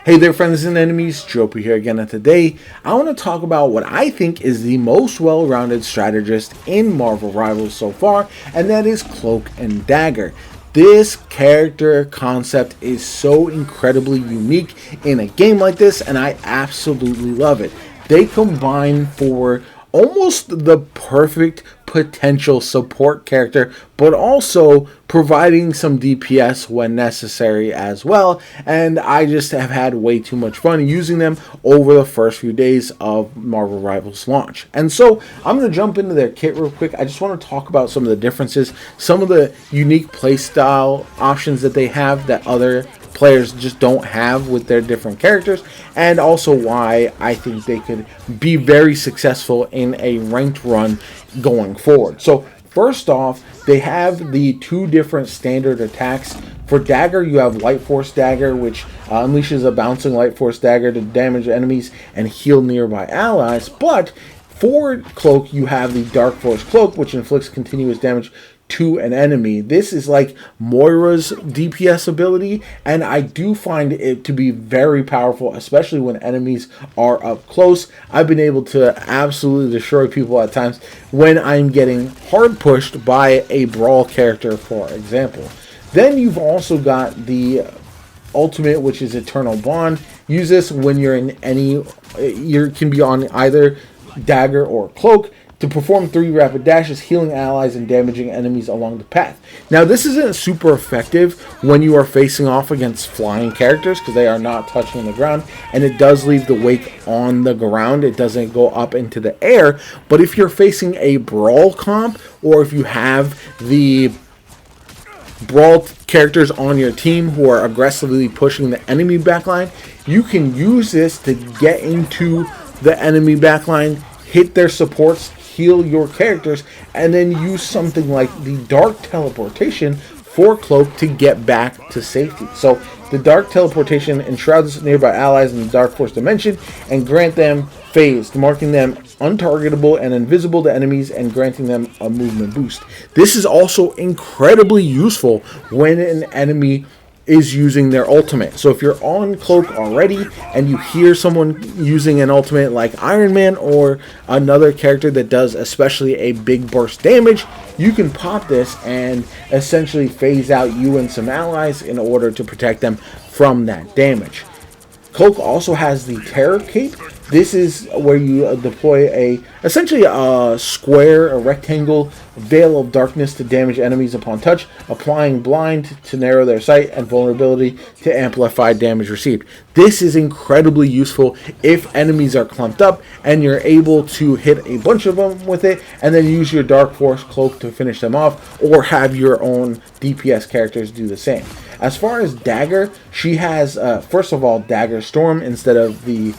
Hey there, friends and enemies, JoPa here again, and today I want to talk about what I think is the most well-rounded strategist in Marvel Rivals so far, and that is Cloak and Dagger. This character concept is so incredibly unique in a game like this, and I absolutely love it. They combine for almost the perfect potential support character, but also providing some DPS when necessary as well. And I just have had way too much fun using them over the first few days of Marvel Rivals launch. And so I'm going to jump into their kit real quick. I just want to talk about some of the differences, some of the unique playstyle options that they have that other players just don't have with their different characters, and also why I think they could be very successful in a ranked run going forward. So first off, they have the two different standard attacks. For Dagger, you have Light Force Dagger, which unleashes a bouncing Light Force Dagger to damage enemies and heal nearby allies. But for Cloak, you have the Dark Force Cloak, which inflicts continuous damage to an enemy. This is like Moira's DPS ability, and I do find it to be very powerful, especially when enemies are up close. I've been able to absolutely destroy people at times when I'm getting hard pushed by a brawl character, for example. Then you've also got the ultimate, which is Eternal Bond. Use this when you're in any, you can be on either Dagger or Cloak, to perform 3 rapid dashes, healing allies and damaging enemies along the path. Now, this isn't super effective when you are facing off against flying characters because they are not touching the ground, and it does leave the wake on the ground. It doesn't go up into the air. But if you're facing a brawl comp, or if you have the brawl characters on your team who are aggressively pushing the enemy backline, you can use this to get into the enemy backline, hit their supports, heal your characters, and then use something like the Dark Teleportation for Cloak to get back to safety. So the Dark Teleportation enshrouds nearby allies in the Dark Force dimension and grant them phased, marking them untargetable and invisible to enemies and granting them a movement boost. This is also incredibly useful when an enemy is using their ultimate. So if you're on Cloak already and you hear someone using an ultimate like Iron Man or another character that does especially a big burst damage, you can pop this and essentially phase out you and some allies in order to protect them from that damage. Cloak also has the Terror Cape. This is where you deploy essentially a square, a rectangle veil of darkness to damage enemies upon touch, applying blind to narrow their sight and vulnerability to amplify damage received. This is incredibly useful if enemies are clumped up and you're able to hit a bunch of them with it and then use your Dark Force Cloak to finish them off, or have your own DPS characters do the same. As far as Dagger, she has, first of all, Dagger Storm instead of the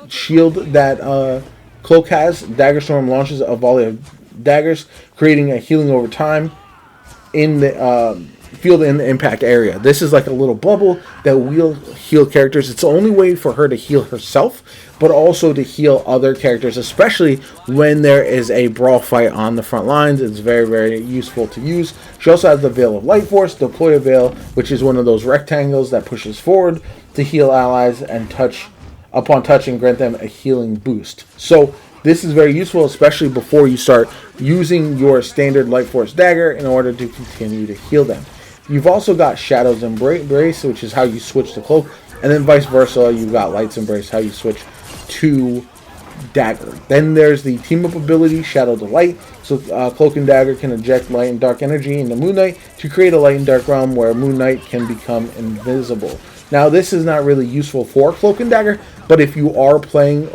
shield that Cloak has. Dagger Storm launches a volley of daggers, creating a healing over time in the field in the impact area. This is like a little bubble that will heal characters. It's the only way for her to heal herself, but also to heal other characters, especially when there is a brawl fight on the front lines. It's very, very useful to use. She also has the Veil of Light Force, deploy a veil, which is one of those rectangles that pushes forward to heal allies and upon touching, grant them a healing boost. So this is very useful, especially before you start using your standard Light Force Dagger in order to continue to heal them. You've also got Shadow's Embrace, which is how you switch to Cloak, and then vice versa, you've got Light's Embrace, how you switch to Dagger. Then there's the team-up ability, Shadow to Light. So Cloak and Dagger can inject light and dark energy into Moon Knight to create a light and dark realm where Moon Knight can become invisible. Now, this is not really useful for Cloak and Dagger, but if you are playing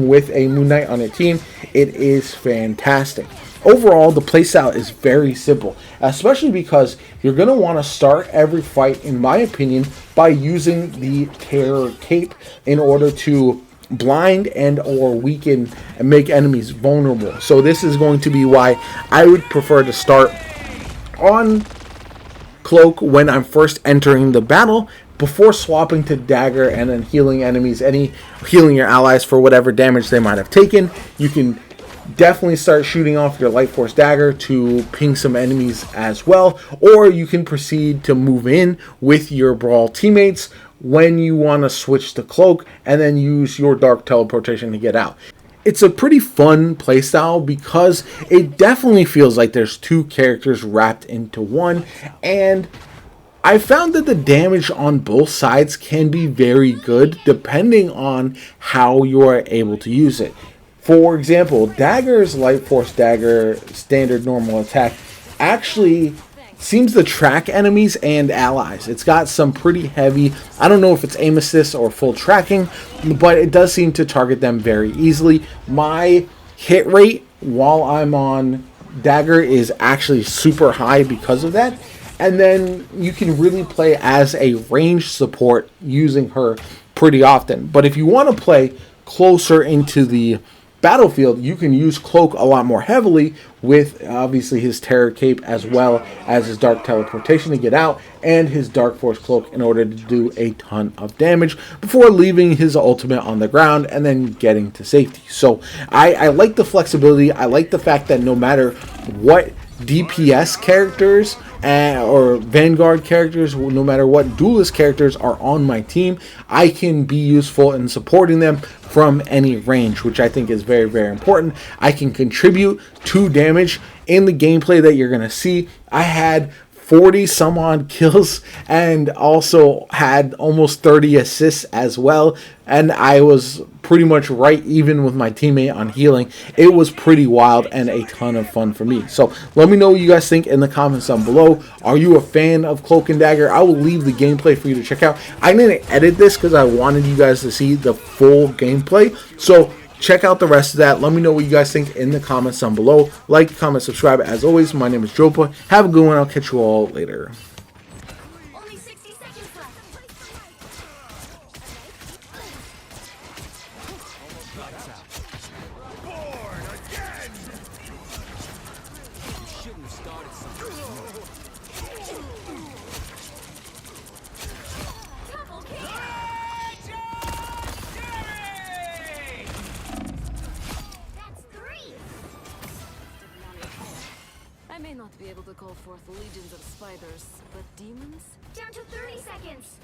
with a Moon Knight on your team, it is fantastic. Overall, the playstyle is very simple, especially because you're going to want to start every fight, in my opinion, by using the Terror Cape in order to blind and or weaken and make enemies vulnerable. So this is going to be why I would prefer to start on Cloak when I'm first entering the battle, before swapping to Dagger and then healing enemies, healing your allies for whatever damage they might have taken. You can definitely start shooting off your Light Force Dagger to ping some enemies as well, or you can proceed to move in with your brawl teammates when you want to switch to Cloak and then use your Dark Teleportation to get out. It's a pretty fun playstyle because it definitely feels like there's two characters wrapped into one, and I found that the damage on both sides can be very good depending on how you are able to use it. For example, Dagger's Light Force Dagger standard normal attack actually seems to track enemies and allies. It's got some pretty heavy, I don't know if it's aim assist or full tracking, but it does seem to target them very easily. My hit rate while I'm on Dagger is actually super high because of that. And then you can really play as a ranged support using her pretty often. But if you want to play closer into the battlefield, you can use Cloak a lot more heavily with obviously his Terror Cape as well as his Dark Teleportation to get out and his Dark Force Cloak in order to do a ton of damage before leaving his ultimate on the ground and then getting to safety. So I like the flexibility. I like the fact that no matter what DPS characters or Vanguard characters, no matter what duelist characters are on my team, I can be useful in supporting them from any range, which I think is very, very important. I can contribute to damage in the gameplay that you're going to see. I had 40 some odd kills and also had almost 30 assists as well, and I was pretty much right even with my teammate on healing. It was pretty wild and a ton of fun for me. So let me know what you guys think in the comments down below. Are you a fan of Cloak and Dagger? I will leave the gameplay for you to check out. I didn't edit this because I wanted you guys to see the full gameplay, so check out the rest of that. Let me know what you guys think in the comments down below. Like, comment, subscribe. As always, my name is Jopa. Have a good one. I'll catch you all later. Only 60 seconds left. Born again! You shouldn't have started something. Double kill. That's 3. I may not be able to call forth legions of spiders, but demons? Down to 30 seconds.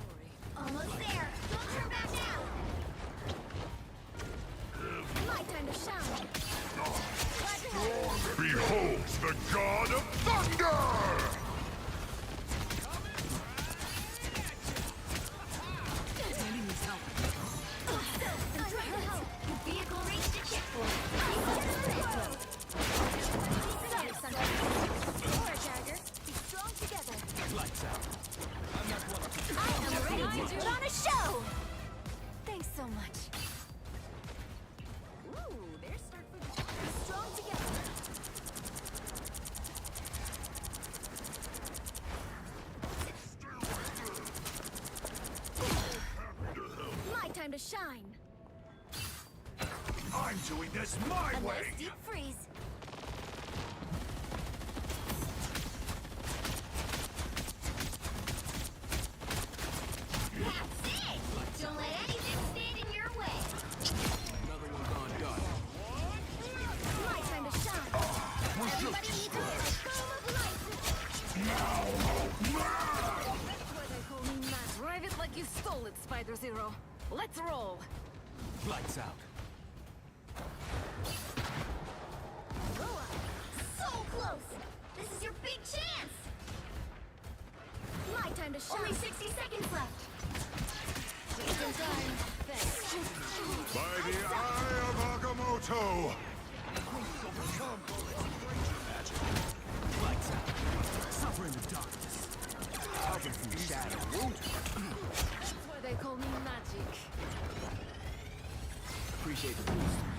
Almost there. Don't turn back now. My time to shine. Behold the god of thunder! I'm trying to help. The vehicle reached the checkpoint. Dagger, be strong together. Lights out. I am ready to put on a show. Thanks so much. Ooh, there's start for the be strong together. My time to shine. I'm doing this my A way! nice deep freeze. That's it! Don't let anything stand in your way. Another one gone done. My time to shine. Everybody needs a control of light. That's why they call me Matt. Drive it like you stole it, Spider Zero. Let's roll. Lights out. Roa, so close. This is your big chance. My time to shine. Only 60 seconds left. Just in time. Thanks. By the eye of Agamotto! Lights out. Suffer in the darkness. Helping through shadow. That's why they call me Magic. Appreciate the boost.